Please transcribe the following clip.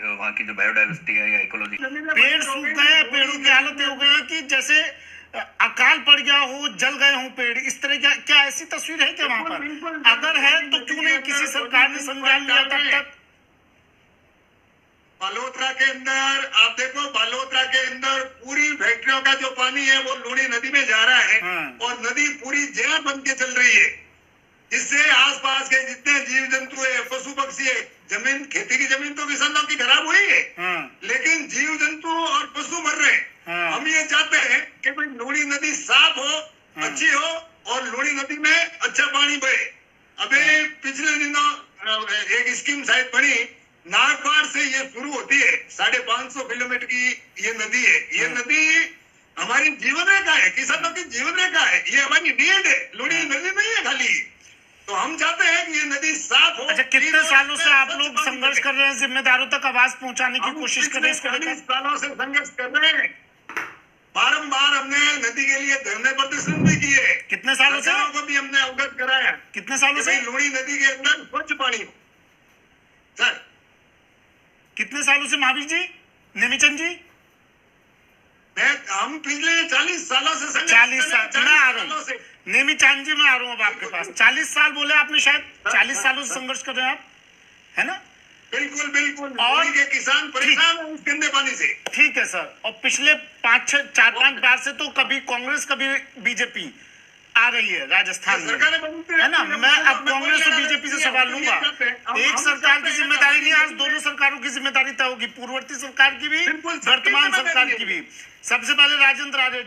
वहाँ की जो बायोडाइवर्सिटी है या इकोलॉजी। पेड़ सूख गए हैं, पेड़ों की हालत हो गई है कि जैसे अकाल पड़ गया हो, जल गए हो पेड़, इस तरह का क्या ऐसी तस्वीर है क्या वहां पर? अगर है तो क्यों नहीं किसी सरकार ने संज्ञान लिया तब तक? बालोतरा के अंदर आप देखो, बालोतरा के अंदर पूरी फैक्ट्रियों का जो पानी है वो लूणी नदी में जा रहा है और नदी पूरी जहर बन के चल रही है, जिससे आसपास के जितने जीव जंतु है, पशु पक्षी है, जमीन, खेती की जमीन तो किसानों की खराब हुई है, लेकिन जीव जंतु और पशु मर रहे हैं। हम ये चाहते हैं कि भाई लूणी नदी साफ हो, अच्छी हो और लूणी नदी में अच्छा पानी बहे। अभी पिछले दिनों एक स्कीम शायद बनी, नागपाड़ से ये शुरू होती है, 550 किलोमीटर की ये नदी है। ये नदी हमारी जीवन रेखा है, किसानों की जीवन रेखा है, ये हमारी नीड है, लूणी नदी नहीं है खाली। तो हम चाहते हैं कि ये नदी साफ हो। अच्छा, कितने सालों से आप लोग संघर्ष कर रहे हैं, जिम्मेदारों तक आवाज पहुंचाने की कोशिश कर रहे हैं? 40 सालों से संघर्ष कर रहे हैं, बारंबार हमने नदी के लिए धरने प्रदर्शन भी किए। कितने सालों से? को भी हमने अवगत कराया। कितने सालों से? लूणी नदी के अंदर स्वच्छ पानी हो। सर कितने सालों से महावीर जी, नेमीचंद जी? हम पिछले 40 सालों से 40 साल मैं आ रहा हूँ, नेमीचंद जी मैं आ रहा हूँ अब आपके पास। 40 साल बोले आपने, शायद 40 सालों से संघर्ष कर रहे हैं आप, है ना? बिल्कुल बिल्कुल। और के किसान परेशान हैं इस गंदे पानी से। ठीक है सर। और पिछले 4-5 बार से तो कभी कांग्रेस कभी बीजेपी आ रही है राजस्थान में, है ना? मैं अब कांग्रेस और बीजेपी से सवाल लूंगा। एक सरकार की जिम्मेदारी नहीं, आज दोनों सरकारों की जिम्मेदारी तय होगी, पूर्ववर्ती सरकार की भी, वर्तमान सरकार की भी। सबसे पहले राजेंद्र आर्य।